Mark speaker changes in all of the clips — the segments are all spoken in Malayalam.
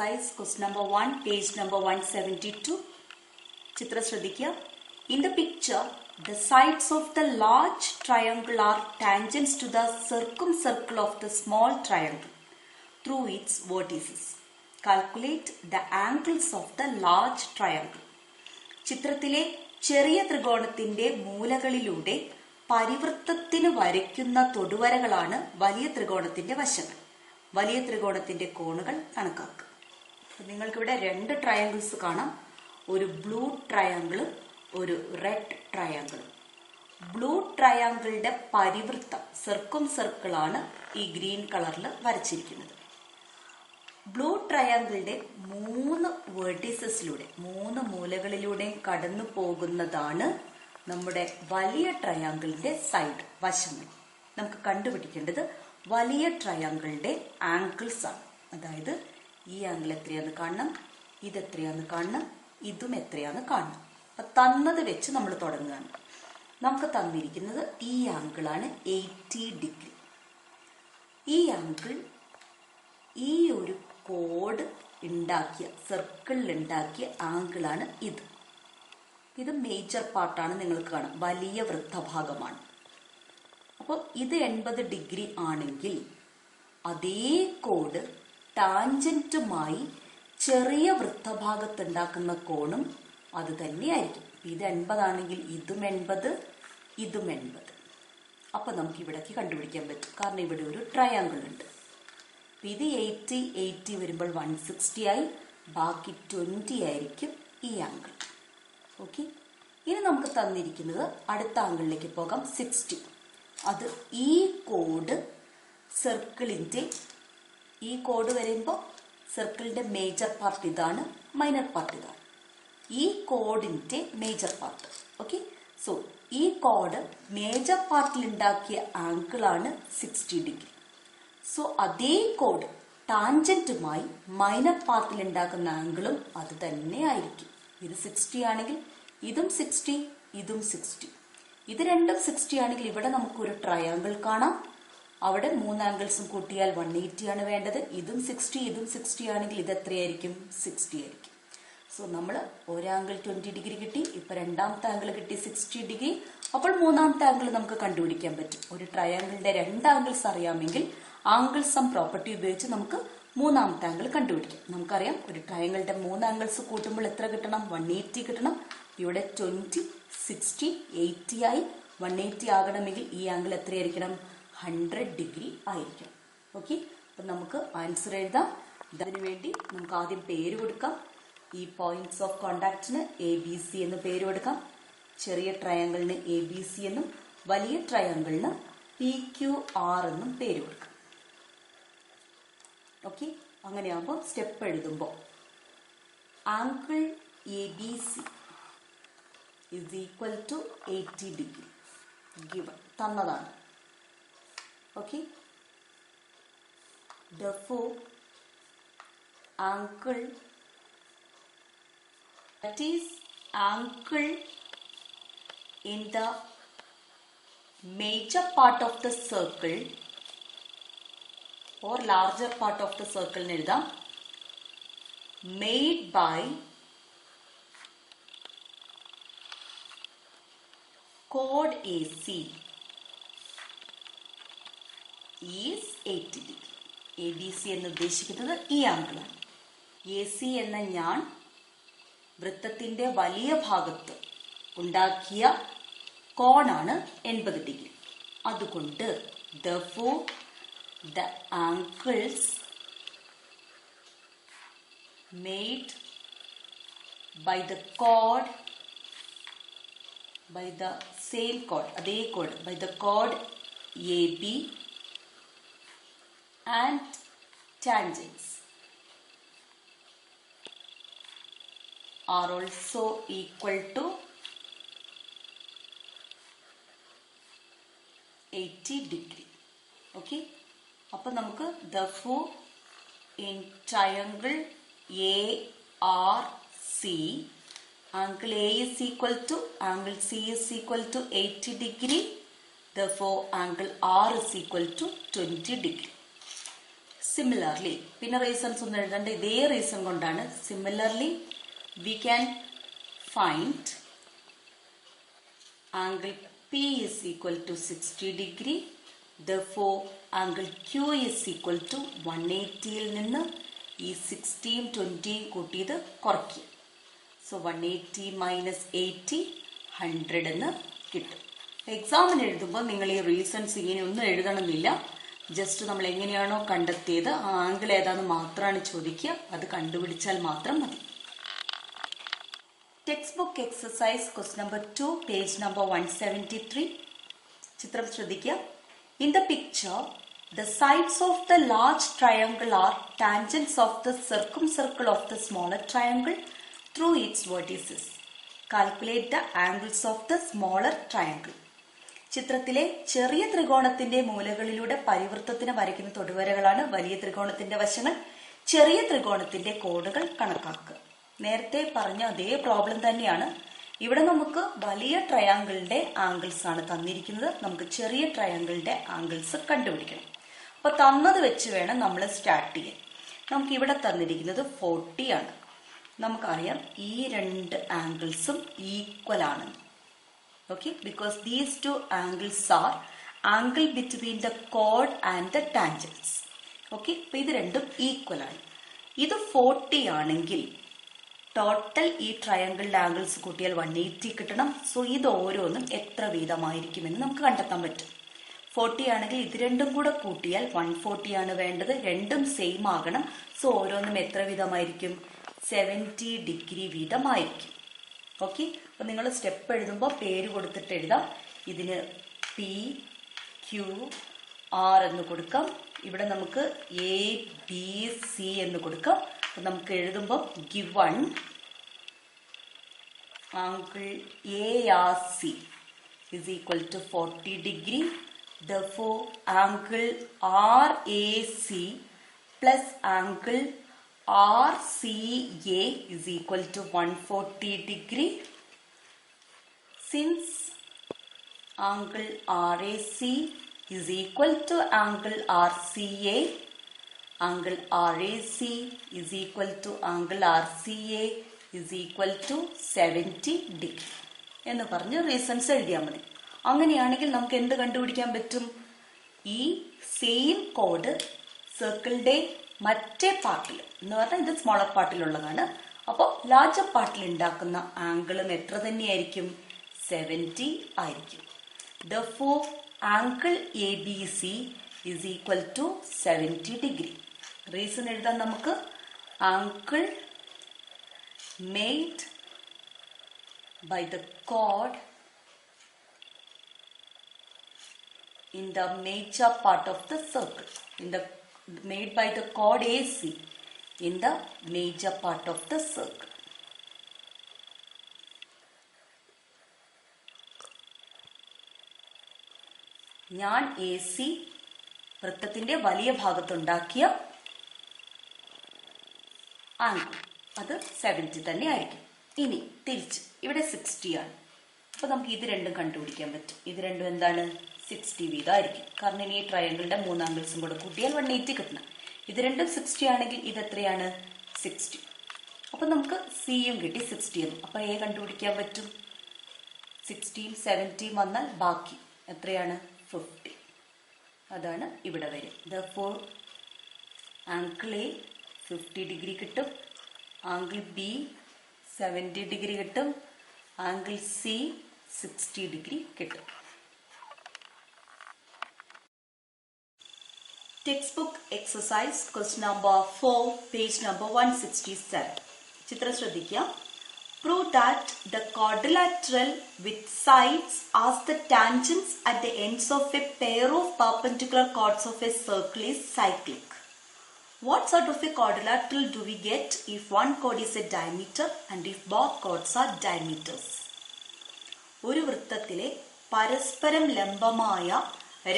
Speaker 1: exercise question number 1, page number 172. Chitra Shradikya. In the picture, the sides of the large triangle are tangents to the circumcircle of the small triangle through its vertices. Calculate the angles of the large triangle. ചിത്രത്തിലെ ചെറിയ ത്രികോണത്തിന്റെ മൂലകളിലൂടെ പരിവൃത്തത്തിന് വരയ്ക്കുന്ന തൊടുവരകളാണ് വലിയ ത്രികോണത്തിന്റെ വശങ്ങൾ. വലിയ ത്രികോണത്തിന്റെ കോണുകൾ കണക്കാക്കുക. നിങ്ങൾക്കിവിടെ രണ്ട് ട്രയാങ്കിൾസ് കാണാം. ഒരു ബ്ലൂ ട്രയാങ്കിളും ഒരു റെഡ് ട്രയാങ്കിളും. ബ്ലൂ ട്രയാങ്കിളിന്റെ പരിവൃത്തം സർക്കിളാണ് ഈ ഗ്രീൻ കളറിൽ വരച്ചിരിക്കുന്നത്. ബ്ലൂ ട്രയാങ്കിളിന്റെ 3 വെർട്ടിസസിലൂടെ 3 മൂലകളിലൂടെയും കടന്നു പോകുന്നതാണ് നമ്മുടെ വലിയ ട്രയാങ്കിളിന്റെ സൈഡ് വശങ്ങൾ. നമുക്ക് കണ്ടുപിടിക്കേണ്ടത് വലിയ ട്രയാങ്കിളിന്റെ ആംഗിൾസ് ആണ്. അതായത് ഈ ആംഗിൾ എത്രയാന്ന് കാണണം, ഇതെത്രയാന്ന് കാണണം, ഇതും എത്രയാന്ന് കാണണം. അപ്പൊ തന്നത് വെച്ച് നമ്മൾ തുടങ്ങുകയാണ്. നമുക്ക് തന്നിരിക്കുന്നത് ഈ ആംഗിളാണ് 80 ഡിഗ്രി. ഈ ആംഗിൾ ഈ ഒരു കോഡ് ഉണ്ടാക്കിയ സർക്കിളിൽ ഉണ്ടാക്കിയ ആംഗിളാണ് ഇത്. ഇത് മേജർ പാർട്ടാണ്. നിങ്ങൾക്ക് കാണാം, വലിയ വൃത്തഭാഗമാണ്. അപ്പോൾ ഇത് 80 ഡിഗ്രി ആണെങ്കിൽ അതേ കോഡ് ടാൻജന്റുമായി ചെറിയ വൃത്തഭാഗത്തുണ്ടാക്കുന്ന കോണും അത് തന്നെയായിരിക്കും. ഇത് 80 ആണെങ്കിൽ ഇതും 80, ഇതും 80. അപ്പൊ നമുക്ക് ഇവിടേക്ക് കണ്ടുപിടിക്കാൻ പറ്റും, കാരണം ഇവിടെ ഒരു ട്രയാങ്കിൾ ഉണ്ട്. ഇത് 80 വരുമ്പോൾ 160 ആയി, ബാക്കി 20 ആയിരിക്കും ഈ ആംഗിൾ. ഓക്കെ, ഇനി നമുക്ക് തന്നിരിക്കുന്നത് അടുത്ത ആംഗിളിലേക്ക് പോകാം. 60. അത് ഈ കോഡ് സർക്കിളിന്റെ ഈ കോഡ് വരുമ്പോൾ സർക്കിളിന്റെ മേജർ പാർട്ട് ഇതാണ്, മൈനർ പാർട്ട് ഇതാണ്. ഈ കോഡിന്റെ മേജർ പാർട്ട്. ഓക്കെ, സോ ഈ കോഡ് മേജർ പാർട്ടിൽ ഉണ്ടാക്കിയ ആംഗിളാണ് 60 ഡിഗ്രി. സോ അതേ കോഡ് ടാൻജന്റുമായി മൈനർ പാർട്ടിൽ ഉണ്ടാക്കുന്ന ആംഗിളും അത് തന്നെ ആയിരിക്കും. ഇത് 60 ആണെങ്കിൽ ഇതും 60, ഇതും 60. ഇത് രണ്ടും 60 ആണെങ്കിൽ ഇവിടെ നമുക്കൊരു ട്രയാങ്കിൾ കാണാം. അവിടെ 3 ആംഗിൾസും കൂട്ടിയാൽ 180 ആണ് വേണ്ടത്. ഇതും 60, ഇതും 60 ആണെങ്കിൽ ഇത് എത്രയായിരിക്കും? 60 ആയിരിക്കും. സോ നമ്മൾ ഒരു ആംഗിൾ 20 ഡിഗ്രി കിട്ടി, ഇപ്പൊ രണ്ടാമത്തെ ആംഗിൾ കിട്ടി 60 ഡിഗ്രി. അപ്പോൾ മൂന്നാമത്തെ ആംഗിൾ നമുക്ക് കണ്ടുപിടിക്കാൻ പറ്റും. ഒരു ട്രയാങ്കിളിന്റെ 2 ആംഗിൾസ് അറിയാമെങ്കിൽ ആംഗിൾ സം പ്രോപ്പർട്ടി ഉപയോഗിച്ച് നമുക്ക് മൂന്നാമത്തെ ആംഗിൾ കണ്ടുപിടിക്കാം. നമുക്കറിയാം, ഒരു ട്രയാങ്കിളിന്റെ 3 ആംഗിൾസ് കൂട്ടുമ്പോൾ എത്ര കിട്ടണം? 180 കിട്ടണം. ഇവിടെ 20, 60, 80 ആയി. 180 ആകണമെങ്കിൽ ഈ ആംഗിൾ എത്രയായിരിക്കണം? 100 ഡിഗ്രി ആയിരിക്കണം. ഓക്കെ, അപ്പൊ നമുക്ക് ആൻസർ എഴുതാം. ഇതിനു വേണ്ടി നമുക്ക് ആദ്യം പേര് കൊടുക്കാം. ഈ പോയിന്റ്സ് ഓഫ് കോണ്ടാക്റ്റിന് ABC എന്ന് പേര് കൊടുക്കാം. ചെറിയ ട്രയാങ്കിളിന് ABC എന്നും വലിയ ട്രയാങ്കിളിന് PQR എന്നും പേര് കൊടുക്കാം. ഓക്കെ, അങ്ങനെയാകുമ്പോൾ സ്റ്റെപ്പ് എഴുതുമ്പോൾ angle ABC is equal to 80 degree given തന്നതാണ്. Okay, therefore angle, that is angle in the major part of the circle or larger part of the circle എഴുതാം, made by chord AC is 80 degree. ABC എന്ന് ഉദ്ദേശിക്കുന്നത് ഈ ആംഗിളാണ്. AC എന്ന ഞാൻ വൃത്തത്തിന്റെ വലിയ ഭാഗത്ത് ഉണ്ടാക്കിയ കോണാണ് 80 ഡിഗ്രി. അതുകൊണ്ട് therefore the angles made by the chord, by the same chord, അതേ chord, by the chord AB and tangents are also equal to 80 degree. Okay, അപ്പൊ നമുക്ക് therefore in triangle ARC angle A is equal to angle C is equal to 80 degree. Therefore angle R is equal to 20 degree. Similarly, പിന്നെ റീസൺസ് ഒന്നും എഴുതേണ്ട, ഇതേ റീസൺ കൊണ്ടാണ്. Similarly we can find angle P is equal to 60 degree. Therefore, angle Q is equal to 180 ൽ നിന്ന് ഈ 60യും 20യും കൂട്ടിയത് കുറയ്ക്കുക. സോ 180 മൈനസ് 80 100 എന്ന് കിട്ടും. എക്സാമിന് എഴുതുമ്പോൾ നിങ്ങൾ ഈ റീസൺസ് ഇങ്ങനെ ഒന്നും എഴുതണമെന്നില്ല. ജസ്റ്റ് നമ്മൾ എങ്ങനെയാണോ കണ്ടെത്തിയത് ആ ആംഗിൾ ഏതാണെന്ന് മാത്രമാണ് ചോദിക്കുക. അത് കണ്ടുപിടിച്ചാൽ മാത്രം മതി. Textbook exercise question number 2, page number 173. ചിത്രം ശ്രദ്ധിക്കുക. In the picture, the sides of the large triangle are tangents of the circumcircle of the smaller triangle through its vertices. Calculate the angles of the smaller triangle. ചിത്രത്തിലെ ചെറിയ ത്രികോണത്തിന്റെ മൂലകളിലൂടെ പരിവൃത്തത്തിന് വരയ്ക്കുന്ന തൊടുവരകളാണ് വലിയ ത്രികോണത്തിന്റെ വശങ്ങൾ. ചെറിയ ത്രികോണത്തിന്റെ കോണുകൾ കണക്കാക്കുക. നേരത്തെ പറഞ്ഞ അതേ പ്രോബ്ലം തന്നെയാണ്. ഇവിടെ നമുക്ക് വലിയ ട്രയാങ്കിളിന്റെ ആംഗിൾസ് ആണ് തന്നിരിക്കുന്നത്. നമുക്ക് ചെറിയ ട്രയാങ്കിളിന്റെ ആംഗിൾസ് കണ്ടുപിടിക്കണം. അപ്പൊ തന്നത് വെച്ച് വേണം നമ്മൾ സ്റ്റാർട്ട് ചെയ്യാൻ. നമുക്ക് ഇവിടെ തന്നിരിക്കുന്നത് 40 ആണ്. നമുക്കറിയാം ഈ രണ്ട് ആംഗിൾസും ഈക്വൽ ആണ്. Okay, because these two angles are angle between the code and the tangents. Okay, അപ്പൊ ഇത് രണ്ടും ഈക്വൽ ആണ്. ഇത് 40 ആണെങ്കിൽ ടോട്ടൽ ഈ ട്രയാങ്കിളിന്റെ ആംഗിൾസ് കൂട്ടിയാൽ 180 കിട്ടണം. സോ ഇത് ഓരോന്നും എത്ര വീതമായിരിക്കുമെന്ന് നമുക്ക് കണ്ടെത്താൻ പറ്റും. 40 ആണെങ്കിൽ ഇത് രണ്ടും കൂടെ കൂട്ടിയാൽ 140 ആണ് വേണ്ടത്. രണ്ടും സെയിം ആകണം. സോ ഓരോന്നും എത്ര വീതമായിരിക്കും? 70 ഡിഗ്രി വീതമായിരിക്കും. ഓക്കെ, അപ്പൊ നിങ്ങൾ സ്റ്റെപ്പ് എഴുതുമ്പോൾ പേര് കൊടുത്തിട്ട് എഴുതാം. ഇതിന് പി ക്യു ആർ എന്ന് കൊടുക്കാം. ഇവിടെ നമുക്ക് എ ബി സി എന്ന് കൊടുക്കാം. അപ്പൊ നമുക്ക് എഴുതുമ്പോൾ given angle ARC is equal to 40 degree. Therefore, angle RAC plus angle RCA is equal to 140 degree. Since angle RAC is equal to angle RCA, angle RAC is equal to angle RCA is equal to 70 degree എന്ന് പറഞ്ഞ് റീസൺസ് എഴുതിയാൽ മതി. അങ്ങനെയാണെങ്കിൽ നമുക്ക് എന്ത് കണ്ടുപിടിക്കാൻ പറ്റും? ഈ സെയിം കോഡ് സർക്കിളിന്റെ മറ്റേ പാർട്ടിൽ എന്ന് പറഞ്ഞാൽ ഇത് സ്മോളർ പാർട്ടിലുള്ളതാണ്. അപ്പോൾ ലാർജർ പാർട്ടിൽ ഉണ്ടാക്കുന്ന ആംഗിളും എത്ര തന്നെയായിരിക്കും? 70 ആയിരിക്കും. Therefore, angle ABC is equal to 70 degree. Reason എഴുതാൻ നമുക്ക് angle made by the chord in the major part of the circle, made by the chord AC in the major part of the circle. ഞാൻ AC വൃത്തത്തിന്റെ വലിയ ഭാഗത്തുണ്ടാക്കിയ ആംഗിൾ അത് 70 തന്നെ ആയിരിക്കും. ഇനി തിരിച്ച് ഇവിടെ 60 ആണ്. അപ്പൊ നമുക്ക് ഇത് രണ്ടും കണ്ടുപിടിക്കാൻ പറ്റും. ഇത് രണ്ടും എന്താണ്? 60 വീതമായിരിക്കും. കാരണം ഇനി ഈ ട്രയാങ്കിളിന്റെ 3 ആംഗിൾസും കൂടെ കൂട്ടിയാൽ 180 കിട്ടണം. ഇത് രണ്ടും 60 ആണെങ്കിൽ ഇത് എത്രയാണ്? 60. അപ്പൊ നമുക്ക് സിയും കിട്ടി 60 എന്ന്. അപ്പൊ എ കണ്ടുപിടിക്കാൻ പറ്റും. 60 70 വന്നാൽ ബാക്കി എത്രയാണ്? 50. അതാണ് ഇവിടെ വരും. Therefore, ആംഗിൾ എ 50 ഡിഗ്രി കിട്ടും. ആംഗിൾ ബി 70 ഡിഗ്രി കിട്ടും. ആംഗിൾ സി 60 ഡിഗ്രി കിട്ടും. Text exercise question number 4, page number 167. ചിത്രം ശ്രദ്ധിക്കുക. Prove that the quadrilateral with sides as the tangents at the ends of a pair of perpendicular chords of a circle is cyclic. What sort of a quadrilateral do we get if one chord is a diameter and if both chords are diameters? ഒരു വൃത്തത്തിലെ പരസ്പരം ലംബമായ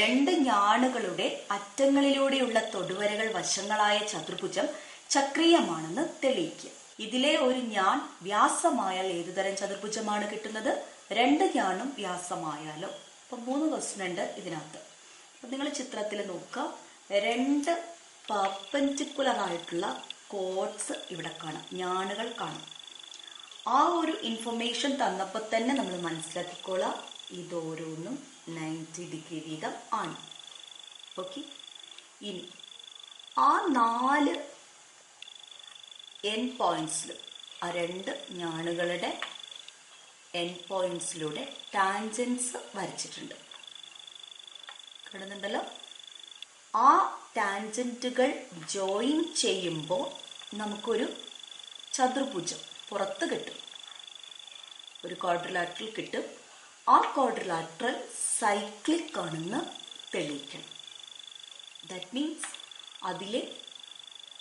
Speaker 1: രണ്ട് ഞാണുകളുടെ അറ്റങ്ങളിലൂടെയുള്ള തൊടുവരകൾ വശങ്ങളായ ചതുർഭുജം ചക്രീയമാണെന്ന് തെളിയിക്കുക. ഇതിലെ ഒരു ഞാൻ വ്യാസമായാൽ ഏതുതരം ചതുർഭുജമാണ് കിട്ടുന്നത്? രണ്ട് ഞാണും വ്യാസമായാലോ? അപ്പൊ 3 ക്വസ്റ്റ്യൻ ഉണ്ട് ഇതിനകത്ത്. അപ്പൊ നിങ്ങൾ ചിത്രത്തിൽ നോക്കുക. രണ്ട് പെർപെൻഡിക്കുലർ ആയിട്ടുള്ള കോഡ്സ് ഇവിടെ കാണാം, ഞാണുകൾ കാണാം. ആ ഒരു ഇൻഫർമേഷൻ തന്നപ്പോൾ തന്നെ നമ്മൾ മനസ്സിലാക്കിക്കോളാം ഇതോരോന്നും 90 ഡിഗ്രി വീതം ആണ്. ഓക്കെ, ഇനി ആ 4 എൻ പോയിന്റ്സിലും ആ 2 ഞാണുകളുടെ എൻ പോയിന്റ്സിലൂടെ ടാൻജൻസ് വരച്ചിട്ടുണ്ട്. കാണുന്നുണ്ടല്ലോ. ആ ടാൻജന്റുകൾ ജോയിൻ ചെയ്യുമ്പോൾ നമുക്കൊരു ചതുർഭുജം പുറത്ത് കിട്ടും, ഒരു ക്വാഡ്രിലാറ്ററൽ കിട്ടും. ആ ക്വാഡ്രിലാറ്ററൽ സൈക്ലിക് ആണെന്ന് തെളിയിക്കണം. ദാറ്റ് മീൻസ് അതിലെ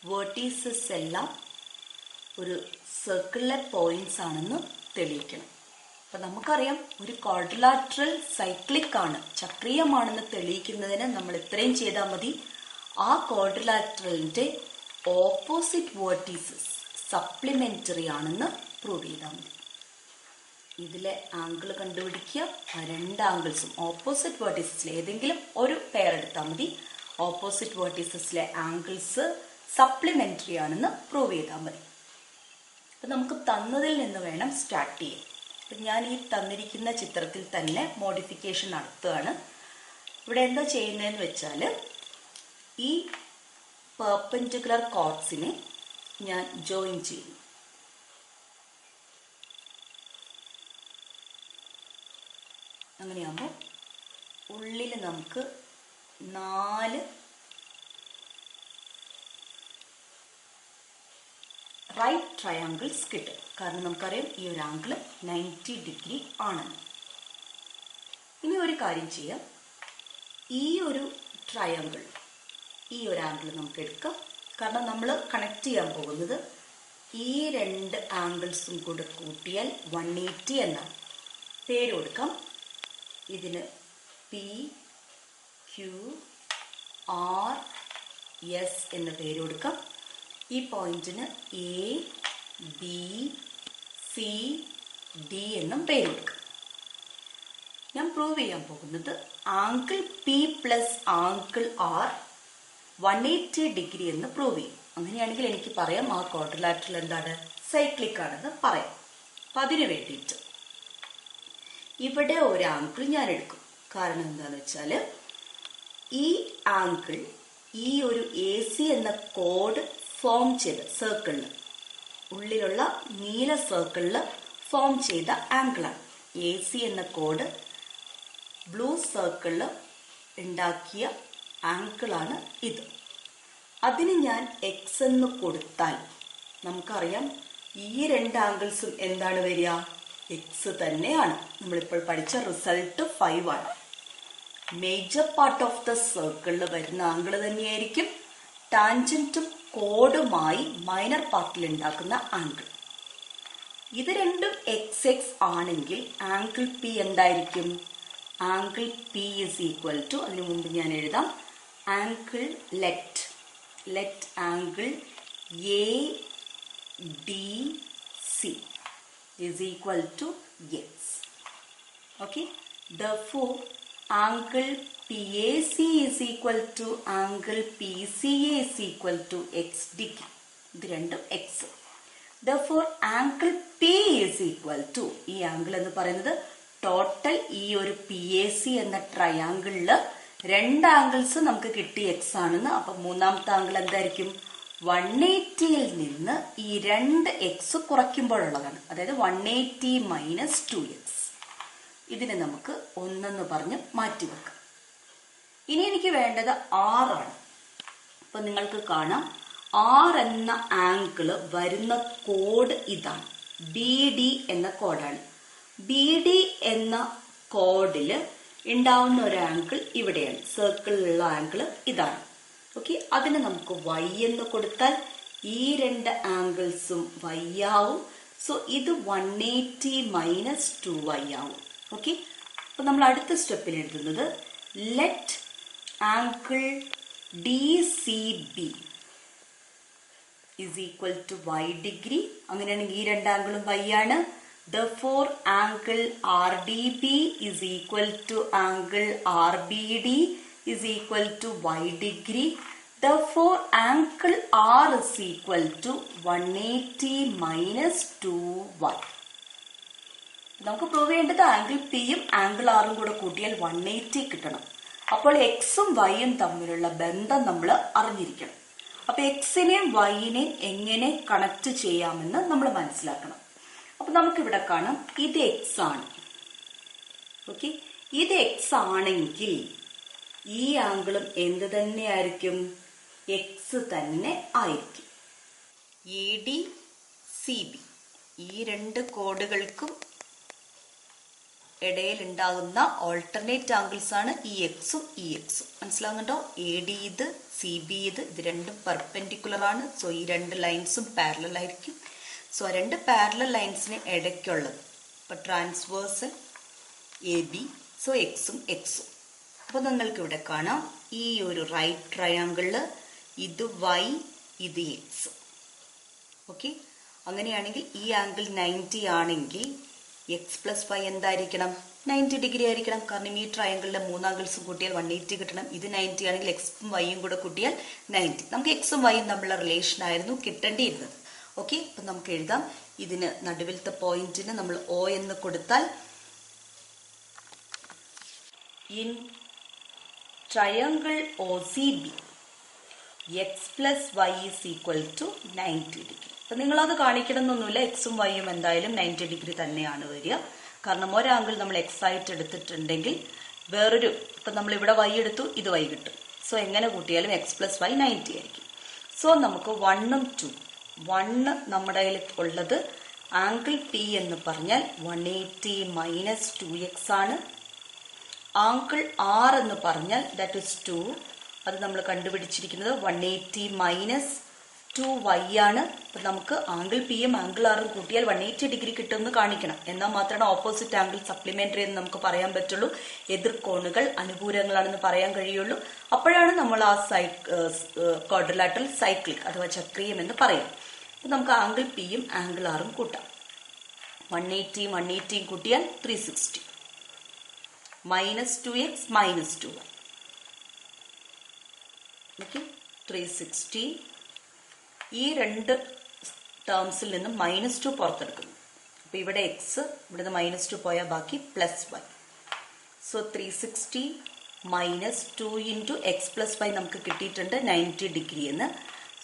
Speaker 1: വേർട്ടീസസ് എല്ലാം ഒരു സർക്കിളിലെ പോയിന്റ്സ് ആണെന്ന് തെളിയിക്കണം. അപ്പൊ നമുക്കറിയാം ഒരു ക്വാഡ്രിലാറ്ററൽ സൈക്ലിക് ആണ്, ചക്രീയമാണെന്ന് തെളിയിക്കുന്നതിന് നമ്മൾ ഇത്രയും ചെയ്താൽ മതി. ആ ക്വാഡ്രിലാറ്ററലിന്റെ ഓപ്പോസിറ്റ് വേർട്ടീസസ് സപ്ലിമെന്ററി ആണെന്ന് പ്രൂവ് ചെയ്താൽ മതി. ഇതിലെ ആംഗിൾ കണ്ടുപിടിക്കുക. ആ 2 ആംഗിൾസും ഓപ്പോസിറ്റ് വേർട്ടീസസിലെ ഏതെങ്കിലും ഒരു പെയർ എടുത്താൽ മതി. ഓപ്പോസിറ്റ് വേർട്ടീസസിലെ ആംഗിൾസ് സപ്ലിമെന്ററി ആണെന്ന് പ്രൂവ് ചെയ്താൽ മതി. അപ്പൊ നമുക്ക് തന്നതിൽ നിന്ന് വേണം സ്റ്റാർട്ട് ചെയ്യാൻ. അപ്പം ഞാൻ ഈ തന്നിരിക്കുന്ന ചിത്രത്തിൽ തന്നെ മോഡിഫിക്കേഷൻ നടത്തുകയാണ്. ഇവിടെ എന്താ ചെയ്യുന്നതെന്ന് വെച്ചാൽ ഈ പെർപെൻഡിക്കുലർ കോർഡ്സിനെ ഞാൻ ജോയിൻ ചെയ്യും. അങ്ങനെയാകുമ്പോൾ ഉള്ളിൽ നമുക്ക് 4 റൈറ്റ് ട്രയാങ്കിൾസ് കിട്ടും. കാരണം നമുക്കറിയാം ഈ ഒരു ആംഗിൾ 90 ഡിഗ്രി ആണെന്ന്. ഇനി ഒരു കാര്യം ചെയ്യാം, ഈ ഒരു ട്രയാങ്കിൾ ഈ ഒരു ആംഗിൾ നമുക്ക് എടുക്കാം. കാരണം നമ്മൾ കണക്ട് ചെയ്യാൻ പോകുന്നത് ഈ 2 ആംഗിൾസും കൂടെ കൂട്ടിയാൽ 180 എന്നാണ്. പേര് കൊടുക്കാം. ഇതിന് പി ക്യു ആർ എസ് എന്ന പേര് കൊടുക്കാം. ഈ പോയിന്റിന് എ ബി സി ഡി എന്നും പേര് കൊടുക്കാം. ഞാൻ പ്രൂവ് ചെയ്യാൻ പോകുന്നത് angle P plus angle R 180 degree എന്ന് പ്രൂവ് ചെയ്യും. അങ്ങനെയാണെങ്കിൽ എനിക്ക് പറയാം ആ ക്വാഡ്രിലാറ്ററൽ എന്താണ്, സൈക്ലിക് ആണെന്ന് പറയാം. അപ്പം അതിനു വേണ്ടിയിട്ട് ഇവിടെ ഒരു ആംഗിൾ ഞാൻ എടുക്കും. കാരണം എന്താണെന്ന് വെച്ചാൽ ഈ ആംഗിൾ ഈ ഒരു എ സി എന്ന കോഡ് ഫോം ചെയ്ത സർക്കിളിൽ, ഉള്ളിലുള്ള നീല സർക്കിളിൽ ഫോം ചെയ്ത ആംഗിളാണ്. എ സി എന്ന കോഡ് ബ്ലൂ സർക്കിളിൽ ഉണ്ടാക്കിയ ആംഗിളാണ് ഇത്. അതിന് ഞാൻ എക്സ് എന്ന് കൊടുത്താൽ നമുക്കറിയാം ഈ 2 ആംഗിൾസും എന്താണ് വരിക, എക്സ് തന്നെയാണ്. നമ്മളിപ്പോൾ പഠിച്ച റിസൾട്ട് 5 ആണ്. മേജർ പാർട്ട് ഓഫ് ദ സർക്കിളിൽ വരുന്ന ആംഗിൾ തന്നെയായിരിക്കും ടാൻജന്റും കോഡുമായി മൈനർ പാർട്ടിൽ ഉണ്ടാക്കുന്ന ആംഗിൾ. ഇത് രണ്ടും എക്സ് എക്സ് ആണെങ്കിൽ ആംഗിൾ പി എന്തായിരിക്കും, angle P is equal to, അതിനു മുമ്പ് ഞാൻ എഴുതാം, angle let angle A D C is equal to x. Okay, therefore angle PAC is equal to angle PCA is equal to x degree. ഇത് രണ്ടും x. Therefore angle P is equal to, ഈ ആംഗിൾ എന്ന് പറയുന്നത് ടോട്ടൽ ഈ ഒരു PAC എന്ന ട്രയാങ്കിളില് 2 ആംഗിൾസ് നമുക്ക് കിട്ടി x ആണെന്ന്. അപ്പൊ മൂന്നാമത്തെ ആംഗിൾ എന്തായിരിക്കും, 180ൽ നിന്ന് ഈ 2x കുറയ്ക്കുമ്പോഴുള്ളതാണ്. അതായത് 180 മൈനസ് 2x. ഇതിനെ നമുക്ക് 1 എന്ന് പറഞ്ഞ് മാറ്റിവെക്കാം. ഇനി എനിക്ക് വേണ്ടത് R ആണ്. അപ്പൊ നിങ്ങൾക്ക് കാണാം R എന്ന ആംഗിള് വരുന്ന കോഡ് ഇതാണ്, BD എന്ന കോഡാണ്. BD എന്ന കോഡില് ഉണ്ടാവുന്ന ഒരു ആംഗിൾ ഇവിടെയാണ്, സർക്കിളിലുള്ള ആംഗിൾ ഇതാണ്. ഓക്കെ, അതിന് നമുക്ക് y എന്ന് കൊടുത്താൽ ഈ 2 ആംഗിൾസും y ആവും. സോ ഇത് 180 മൈനസ് 2y ആവും. ഓക്കെ, അപ്പൊ നമ്മൾ അടുത്ത സ്റ്റെപ്പിൽ എഴുതുന്നത് let angle DCB is equal to y degree. അങ്ങനെയാണെങ്കിൽ ഈ 2 ആംഗിളും y ആണ്. Therefore angle RDB is equal to angle RBD is equal to y degree. Therefore, angle R is equal to 180 minus 2y. നമുക്ക് പ്രൂവ് ചെയ്യേണ്ടത് ആംഗിൾ പിയും ആംഗിൾ ആറും കൂടെ കൂട്ടിയാൽ 180 കിട്ടണം. അപ്പോൾ എക്സും വൈയും തമ്മിലുള്ള ബന്ധം നമ്മൾ അറിഞ്ഞിരിക്കണം. അപ്പൊ എക്സിനെയും വൈനെയും എങ്ങനെ കണക്ട് ചെയ്യാമെന്ന് നമ്മൾ മനസ്സിലാക്കണം. അപ്പൊ നമുക്കിവിടെ കാണാം, ഇത് എക്സ് ആണ്. ഓക്കെ, ഇത് എക്സ് ആണെങ്കിൽ ഈ ആംഗിളും എന്ത് തന്നെയായിരിക്കും? എക്സ് തന്നെ ആയിരിക്കും. എ ഡി സി ബി ഈ രണ്ട് കോഡുകൾക്കും ഇടയിൽ ഉണ്ടാകുന്ന ഓൾട്ടർനേറ്റ് ആംഗിൾസ് ആണ് ഈ എക്സും ഈ എക്സും. മനസ്സിലാവുന്നുണ്ടോ? എ ഡി ഇത്, സി ബി ഇത് രണ്ടും പെർപെൻഡിക്കുലർ ആണ്. സോ ഈ രണ്ട് ലൈൻസും പാരലൽ ആയിരിക്കും. സോ രണ്ട് പാരലൽ ലൈൻസിന് ഇടയ്ക്കുള്ളത് ഇപ്പൊ ട്രാൻസ്വേഴ്സൽ എ ബി. സോ എക്സും എക്സും. അപ്പൊ നിങ്ങൾക്ക് ഇവിടെ കാണാം, ഈ ഒരു റൈറ്റ് ട്രയാങ്കിളില് ഇത് വൈ, ഇത് എക്സ്. ഓക്കെ, അങ്ങനെയാണെങ്കിൽ ഈ ആംഗിൾ 90 ആണെങ്കിൽ എക്സ് പ്ലസ് വൈ എന്തായിരിക്കണം? 90 ഡിഗ്രി ആയിരിക്കണം. കാരണം ഈ ട്രയാങ്കിളിലെ മൂന്ന് ആംഗിൾസും കൂട്ടിയാൽ 180 കിട്ടണം. ഇത് 90 ആണെങ്കിൽ എക്സും വൈയും കൂടെ കൂട്ടിയാൽ 90. നമുക്ക് എക്സും വൈയും തമ്മിലുള്ള റിലേഷൻ ആയിരുന്നു കിട്ടേണ്ടിയിരുന്നത്. ഓക്കെ, അപ്പൊ നമുക്ക് എഴുതാം. ഇതിന് നടുവിലത്തെ പോയിന്റിന് നമ്മൾ ഒ എന്ന് കൊടുത്താൽ in triangle OCB X plus Y is equal to 90 degree. അപ്പൊ നിങ്ങളത് കാണിക്കണമെന്നൊന്നുമില്ല. എക്സും വൈയും എന്തായാലും 90 ഡിഗ്രി തന്നെയാണ് വരിക. കാരണം ഒരാംഗിൾ നമ്മൾ എക്സ് ആയിട്ട് എടുത്തിട്ടുണ്ടെങ്കിൽ വേറൊരു, ഇപ്പൊ നമ്മൾ ഇവിടെ വൈ എടുത്തു, ഇത് വൈ കിട്ടും. സോ എങ്ങനെ കൂട്ടിയാലും എക്സ് പ്ലസ് വൈ 90 ആയിരിക്കും. സോ നമുക്ക് 1ഉം 2, 1 നമ്മുടെ കയ്യിൽ ഉള്ളത് ആംഗിൾ പി എന്ന് പറഞ്ഞാൽ 180 മൈനസ് 2x ആണ്. ആംഗിൾ ആർ എന്ന് പറഞ്ഞാൽ ദാറ്റ് ഇസ് 2. അത് നമ്മൾ കണ്ടുപിടിച്ചിരിക്കുന്നത് 180 മൈനസ് 2y ആണ്. അപ്പൊ നമുക്ക് ആംഗിൾ പിയും ആംഗിൾ ആറും കൂട്ടിയാൽ 180 ഡിഗ്രി കിട്ടുമെന്ന് കാണിക്കണം. എന്നാൽ മാത്രമാണ് ഓപ്പോസിറ്റ് ആംഗിൾ സപ്ലിമെന്ററി എന്ന് നമുക്ക് പറയാൻ പറ്റുള്ളൂ. എതിർ കോണുകൾ അനുപൂരങ്ങളാണെന്ന് പറയാൻ കഴിയുള്ളൂ. അപ്പോഴാണ് നമ്മൾ ആ ക്വാഡ്രിലാറ്ററൽ സൈക്ലിക് അഥവാ ചക്രീയം എന്ന് പറയാം. അപ്പൊ നമുക്ക് ആംഗിൾ പിയും ആംഗിൾ ആറും കൂട്ടാം. 180 180 കൂട്ടിയാൽ 360 minus 2x minus 2y. Okay, 360. ഈ രണ്ട് ടേംസിൽ നിന്നും -2 പുറത്തെടുക്കുന്നു. അപ്പൊ ഇവിടെ എക്സ്, ഇവിടുന്ന് -2 പോയാൽ ബാക്കി plus Y. So 360 minus 2 into X plus Y നമുക്ക് കിട്ടിയിട്ടുണ്ട് 90 ഡിഗ്രി എന്ന്.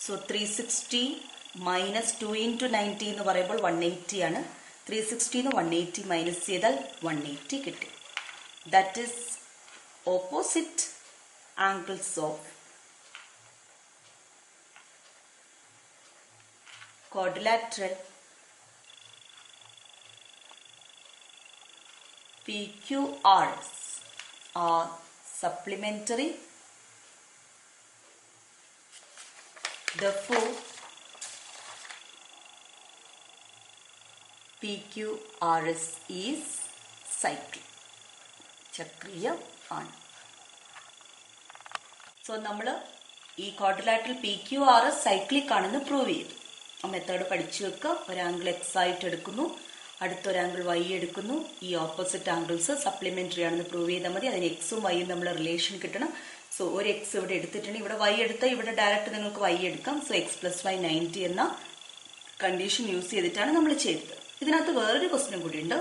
Speaker 1: സോ 360 മൈനസ് 2 ഇൻറ്റു 90 എന്ന് പറയുമ്പോൾ 180 ആണ്. 360 180 മൈനസ് ചെയ്താൽ 180 കിട്ടി. That is opposite angles of quadrilateral PQRs are supplementary. Therefore, PQRS is cyclic. ചക്രീയ ആണ്. സോ നമ്മൾ ഈ ക്വാഡ്രിലാറ്ററൽ PQRS സൈക്ലിക് ആണെന്ന് പ്രൂവ് ചെയ്തു. ആ മെത്തേഡ് പഠിച്ചു വെക്കുക. ഒരാംഗിൾ എക്സ് ആയിട്ട് എടുക്കുന്നു, അടുത്തൊരാംഗിൾ വൈ എടുക്കുന്നു. ഈ ഓപ്പോസിറ്റ് ആംഗിൾസ് സപ്ലിമെന്ററി ആണെന്ന് പ്രൂവ് ചെയ്താൽ മതി. അതിന് എക്സും വൈയും തമ്മിലുള്ള റിലേഷൻ കിട്ടണം. സോ ഒരു എക്സ് ഇവിടെ എടുത്തിട്ടുണ്ടെങ്കിൽ ഇവിടെ വൈ എടുത്താൽ ഇവിടെ ഡയറക്റ്റ് നിങ്ങൾക്ക് വൈ എടുക്കാം. സോ എക്സ് പ്ലസ് വൈ 90 എന്ന കണ്ടീഷൻ യൂസ് ചെയ്തിട്ടാണ് നമ്മൾ ചെയ്തത്. ഇതിനകത്ത് വേറൊരു ക്വസ്റ്റ്യൻ കൂടി ഉണ്ട്.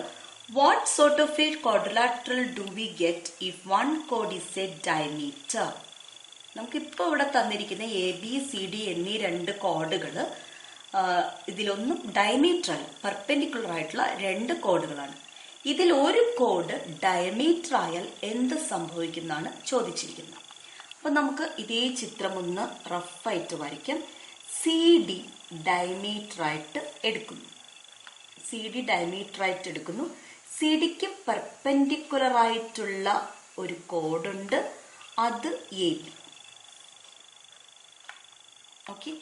Speaker 1: What sort of A quadrilateral do we get if one code is A diameter? നമുക്കിപ്പോൾ ഇവിടെ തന്നിരിക്കുന്ന ABCD എന്നീ രണ്ട് കോഡുകൾ, ഇതിലൊന്നും ഡയമീറ്റർ പെർപെൻഡിക്കുലർ ആയിട്ടുള്ള രണ്ട് കോഡുകളാണ്. ഇതിൽ ഒരു കോഡ് ഡയമീറ്റർ ആയാൽ എന്ത് സംഭവിക്കുന്നതാണ് ചോദിച്ചിരിക്കുന്നത്. അപ്പൊ നമുക്ക് ഇതേ ചിത്രം ഒന്ന് റഫായിട്ട് വരയ്ക്കാം. CD ഡയമീറ്റർ ആയിട്ട് എടുക്കുന്നു. CD ഡയമീറ്റർ ആയിട്ട് എടുക്കുന്നു. സിഡിക്ക് പെർപെൻഡിക്കുലർ ആയിട്ടുള്ള ഒരു കോഡുണ്ട്, അത് AB. ഓക്കെ,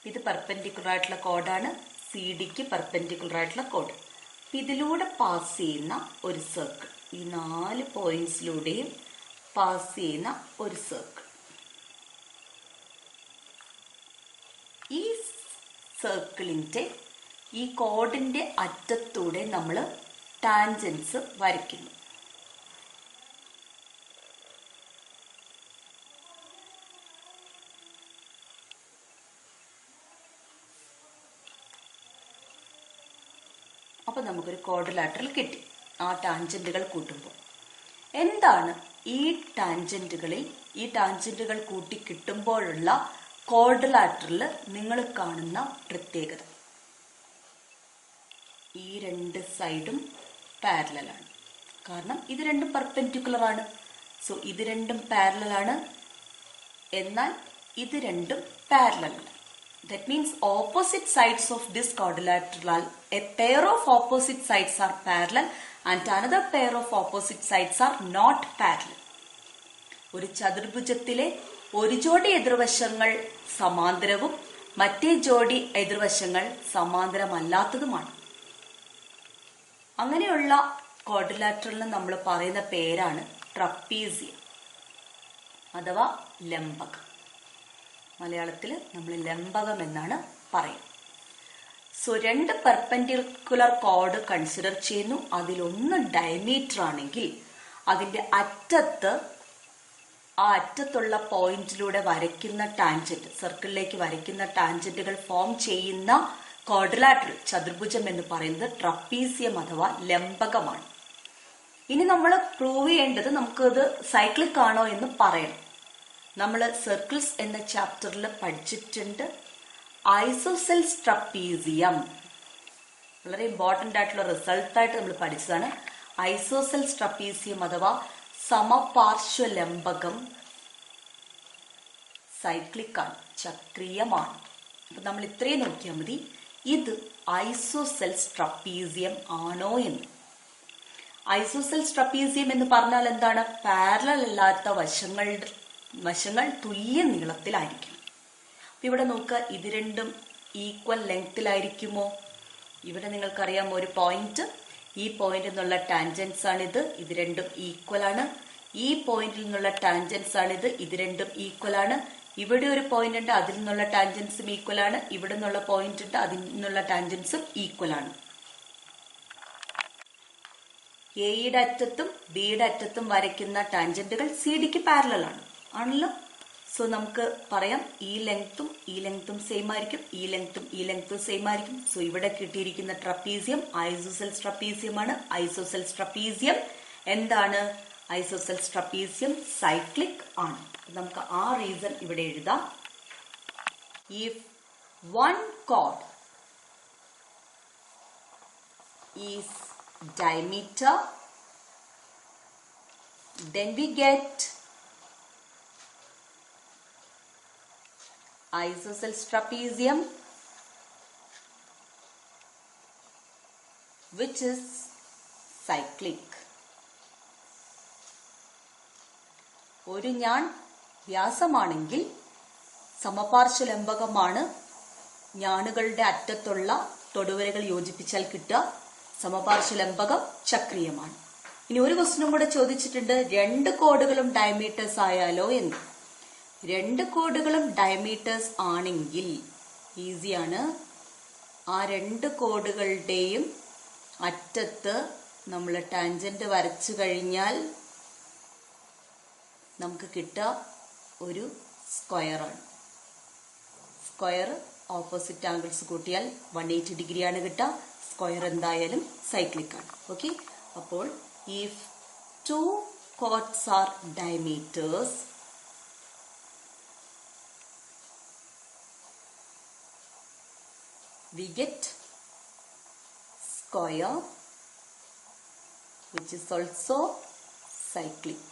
Speaker 1: ഇത് പെർപെൻഡിക്കുലർ ആയിട്ടുള്ള കോഡാണ്. സിഡിക്ക് പെർപെൻഡിക്കുലർ ആയിട്ടുള്ള കോഡ്. ഇതിലൂടെ പാസ് ചെയ്യുന്ന ഒരു സർക്കിൾ, ഈ 4 പോയിന്റ്സിലൂടെയും പാസ് ചെയ്യുന്ന ഒരു സർക്കിൾ. ഈ സർക്കിളിന്റെ ഈ കോഡിന്റെ അറ്റത്തൂടെ നമ്മൾ ടാൻജൻസ് വരയ്ക്കുന്നു. നമുക്കൊരു ക്വാഡ്രിലാറ്ററൽ കിട്ടി ആ ടാൻജന്റുകൾ കൂട്ടുമ്പോൾ. എന്താണ് ഈ ടാൻജന്റുകൾ കൂട്ടി കിട്ടുമ്പോഴുള്ള ക്വാഡ്രിലാറ്ററൽ നിങ്ങൾ കാണുന്ന പ്രത്യേകത? ഈ രണ്ട് സൈഡും പാരലലാണ്. കാരണം ഇത് രണ്ടും പെർപെൻഡിക്കുലർ ആണ്. സോ ഇത് രണ്ടും പാരലൽ ആണ്, എന്നാൽ ഇത് രണ്ടും പാരലൽ അല്ല. That means opposite sides of this quadrilateral, a pair of opposite sides are parallel and another pair of opposite sides are not parallel. ഒരു ചതുർഭുജത്തിലെ ഒരു ജോഡി എതിർവശങ്ങൾ സമാന്തരവും മറ്റേ ജോഡി എതിർവശങ്ങൾ സമാന്തരമല്ലാത്തതുമാണ്. അങ്ങനെയുള്ള ക്വാഡ്രിലാറ്ററലിന് നമ്മൾ പറയുന്ന പേരാണ് ട്രപ്പീസിയം അഥവാ ലംബകം. മലയാളത്തിൽ നമ്മൾ ലംബകം എന്നാണ് പറയുന്നത്. സോ രണ്ട് പെർപെൻഡിക്കുലർ കോഡ് കൺസിഡർ ചെയ്യുന്നു. അതിലൊന്ന് ഡയമീറ്റർ ആണെങ്കിൽ അതിന്റെ അറ്റത്തുള്ള പോയിന്റിലൂടെ വരയ്ക്കുന്ന ടാൻജന്റ്, സർക്കിളിലേക്ക് വരയ്ക്കുന്ന ടാൻജന്റുകൾ ഫോം ചെയ്യുന്ന ക്വാഡ്രിലാറ്ററൽ ചതുർഭുജം എന്ന് പറയുന്നത് ട്രപ്പീസിയം അഥവാ ലംബകമാണ്. ഇനി നമ്മൾ പ്രൂവ് ചെയ്യേണ്ടത് നമുക്കത് സൈക്ലിക് ആണോ എന്ന് പറയണം. നമ്മൾ സർക്കിൾസ് എന്ന ചാപ്റ്ററിൽ പഠിച്ചിട്ടുണ്ട് ഐസോസെൽസ് ട്രപ്പീസിയം. വളരെ ഇമ്പോർട്ടൻ്റ് ആയിട്ടുള്ള റിസൾട്ടായിട്ട് നമ്മൾ പഠിച്ചതാണ്. ഐസോസെൽസ് ട്രപ്പീസിയം അഥവാ സമപാർശ്വലംബകം സൈക്ലിക് ആണ്, ചക്രീയമാണ്. അപ്പൊ നമ്മൾ ഇത്രയും നോക്കിയാൽ മതി ഇത് ഐസോസെൽസ് ട്രപ്പീസിയം ആണോ എന്ന്. ഐസോസെൽസ് ട്രപ്പീസിയം എന്ന് പറഞ്ഞാൽ എന്താണ്? പാരലൽ അല്ലാത്ത വശങ്ങൾ തുല്യ നീളത്തിലായിരിക്കും. ഇവിടെ നോക്കുക, ഇത് രണ്ടും ഈക്വൽ ലെങ്ത്തിലായിരിക്കുമോ? ഇവിടെ നിങ്ങൾക്കറിയാം ഒരു പോയിന്റ്, ഈ പോയിന്റിൽ നിന്നുള്ള ടാൻജൻസ് ആണിത്, ഇത് രണ്ടും ഈക്വൽ ആണ്. ഈ പോയിന്റിൽ നിന്നുള്ള ടാൻജൻസ് ആണിത്, ഇത് രണ്ടും ഈക്വൽ ആണ്. ഇവിടെ ഒരു പോയിന്റ് ഉണ്ട്, അതിൽ നിന്നുള്ള ടാൻജൻസും ഈക്വൽ ആണ്. ഇവിടെ നിന്നുള്ള പോയിന്റ് ഉണ്ട്, അതിൽ നിന്നുള്ള ടാൻജൻസും ഈക്വൽ ആണ്. എയുടെ അറ്റത്തും ബിയുടെ അറ്റത്തും വരയ്ക്കുന്ന ടാൻജന്റുകൾ സി ഡിക്ക് പാരലൽ ആണല്ലോ. സോ നമുക്ക് പറയാം ഈ ലെങ്ത്തും സെയിം ആയിരിക്കും, ഈ ലെങ്ത്തും സെയിം ആയിരിക്കും. സോ ഇവിടെ കിട്ടിയിരിക്കുന്ന ട്രപ്പീസിയം ഐസോസെൽസ് ട്രപ്പീസിയം ആണ്. ഐസോസെൽസ് ട്രപ്പീസിയം എന്താണ്? ഐസോസെൽസ് ട്രപ്പീസിയം സൈക്ലിക് ആണ്. നമുക്ക് ആ റീസൺ ഇവിടെ എഴുതാം. If one chord is diameter, then we get isosceles trapezium, which is cyclic. ഒരു ഞാൺ വ്യാസമാണെങ്കിൽ സമപാർശ്വലംബകമാണ്. ഞാണുകളുടെ അറ്റത്തുള്ള തൊടുവരകൾ യോജിപ്പിച്ചാൽ കിട്ടുക സമപാർശ്വലംബകം ചക്രീയമാണ്. ഇനി ഒരു ക്വസ്റ്റ്യനും കൂടെ ചോദിച്ചിട്ടുണ്ട്, രണ്ട് കോഡുകളും ഡയമീറ്റേഴ്സ് ആയാലോ എന്ന്. രണ്ട് കോഡുകളും ഡയമീറ്റേഴ്സ് ആണെങ്കിൽ ഈസിയാണ്. ആ രണ്ട് കോഡുകളുടെയും അറ്റത്ത് നമ്മൾ ടാൻജന്റ് വരച്ചു കഴിഞ്ഞാൽ നമുക്ക് കിട്ടുക ഒരു സ്ക്വയറാണ്. സ്ക്വയർ ഓപ്പോസിറ്റ് ആംഗിൾസ് കൂട്ടിയാൽ 180 ഡിഗ്രിയാണ് കിട്ടുക. സ്ക്വയർ എന്തായാലും സൈക്ലിക് ആണ്. ഓക്കെ, അപ്പോൾ if to chords are diameters, we get square, which is also cyclic.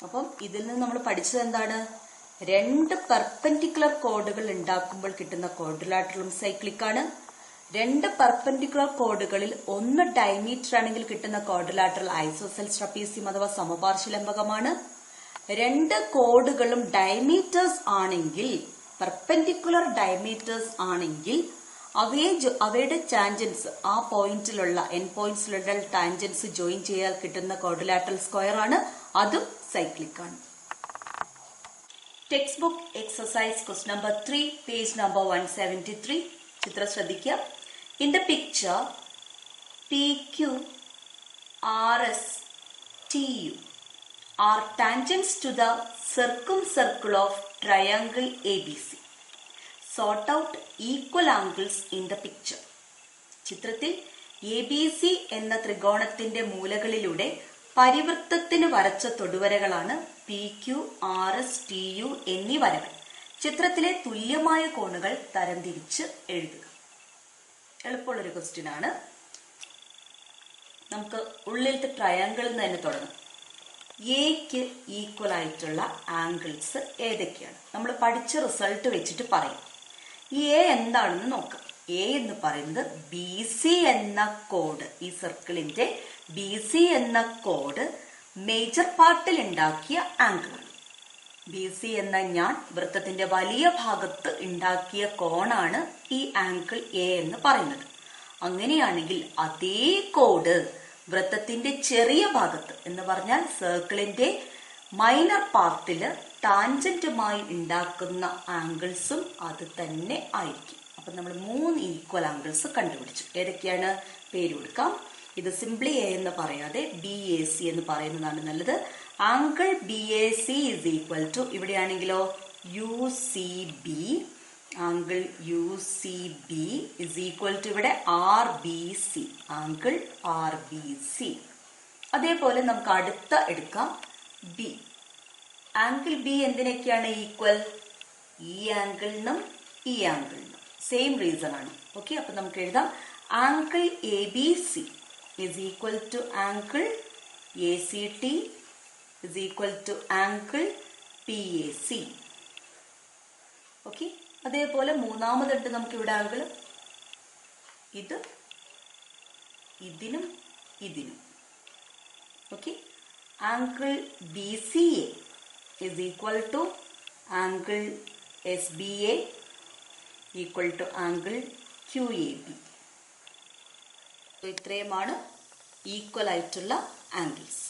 Speaker 1: അപ്പം ഇതിൽ നിന്ന് നമ്മൾ പഠിച്ചത് എന്താണ്? രണ്ട് പെർപെൻഡിക്കുലർ കോഡുകൾ ഉണ്ടാക്കുമ്പോൾ കിട്ടുന്ന ക്വാഡ്രിലാറ്ററലും സൈക്ലിക് ആണ്. രണ്ട് പെർപെൻഡിക്കുലർ കോഡുകളിൽ ഒന്ന് ഡയമീറ്റർ ആണെങ്കിൽ കിട്ടുന്ന ക്വാഡ്രിലാറ്ററൽ ഐസോസെൽസ് ട്രപ്പീസിയം അഥവാ സമപാർശ്വലംബകമാണ്. രണ്ട് കോഡുകളും ഡയമീറ്റേഴ്സ് ആണെങ്കിൽ, പെർപെൻഡിക്കുലർ ഡയമീറ്റേഴ്സ് ആണെങ്കിൽ അവയുടെ ടാൻജൻസ്, ആ പോയിന്റിലുള്ള എൻ പോയിന്റ്സിലുള്ള ടാൻജൻസ് ജോയിൻ ചെയ്യാൻ കിട്ടുന്ന ക്വാഡ്രിലാറ്ററൽ സ്ക്വയർ ആണ്. അതും സൈക്ലിക് ആണ്. Text book exercise question number 3 page number 173. ചിത്രം ശ്രദ്ധിക്കുക. In the picture PQ, RS, TU are tangents to the circumcircle of triangle ABC. Sort out equal angles in the picture. ചിത്രത്തിൽ ABC എന്ന ത്രികോണത്തിന്റെ മൂലകളിലൂടെ പരിവൃത്തത്തിന് വരച്ച തൊടുവരകളാണ് PQ, RS, TU എന്നീ വരകൾ. ചിത്രത്തിലെ തുല്യമായ കോണുകൾ തരംതിരിച്ച് എഴുതുക. എളുപ്പമുള്ളൊരു ക്വസ്റ്റ്യൻ ആണ്. നമുക്ക് ഉള്ളിലത്തെ ട്രയാങ്കിളിൽ നിന്ന് തന്നെ തുടങ്ങാം. എക്ക് ഈക്വൽ ആയിട്ടുള്ള ആംഗിൾസ് ഏതൊക്കെയാണ്? നമ്മൾ പഠിച്ച റിസൾട്ട് വെച്ചിട്ട് പറയും. ഈ എ എന്താണെന്ന് നോക്കാം. എ എന്ന് പറയുന്നത് BC എന്ന കോഡ്, ഈ സർക്കിളിന്റെ BC എന്ന കോഡ് മേജർ പാർട്ടിൽ ഉണ്ടാക്കിയ ആംഗിളാണ്. BC എന്ന ഞാൻ വൃത്തത്തിന്റെ വലിയ ഭാഗത്ത് ഉണ്ടാക്കിയ കോണാണ് ഈ ആംഗിൾ എ എന്ന് പറയുന്നത്. അങ്ങനെയാണെങ്കിൽ അതേ കോഡ് വൃത്തത്തിന്റെ ചെറിയ ഭാഗത്ത് എന്ന് പറഞ്ഞാൽ സർക്കിളിന്റെ മൈനർ പാർട്ടില് ടാൻജന്റുമായി ഉണ്ടാക്കുന്ന ആംഗിൾസും അത് തന്നെ ആയിരിക്കും. അപ്പൊ നമ്മൾ 3 ഈക്വൽ ആംഗിൾസ് കണ്ടുപിടിച്ചു. ഏതൊക്കെയാണ്? പേര് കൊടുക്കാം. ഇത് സിംപ്ലി എ എന്ന് പറയാതെ BAC എന്ന് പറയുന്നതാണ് നല്ലത്. Angle BAC is equal to, ഇവിടെയാണെങ്കിലോ UCB, angle UCB is equal to ഇവിടെ RBC, ആംഗിൾ RBC. അതേപോലെ നമുക്ക് അടുത്ത എടുക്കാം B. ആംഗിൾ B എന്തിനൊക്കെയാണ് ഈക്വൽ? ഈ ആംഗിളിനും ഈ ആംഗിളിനും സെയിം റീസൺ ആണ്. ഓക്കെ, അപ്പൊ നമുക്ക് എഴുതാം angle ABC is equal to angle ACT is equal to angle PAC. Okay, അതേപോലെ മൂന്നാമതുണ്ട് നമുക്ക് ഇവിടെ ആംഗിൾ ഇത് ഇതിനും ഇതിനും. Okay, angle BCA is equal to angle SBA equal to angle QAB. ഇത്രയുമാണ് ഈക്വൽ ആയിട്ടുള്ള ആംഗിൾസ്.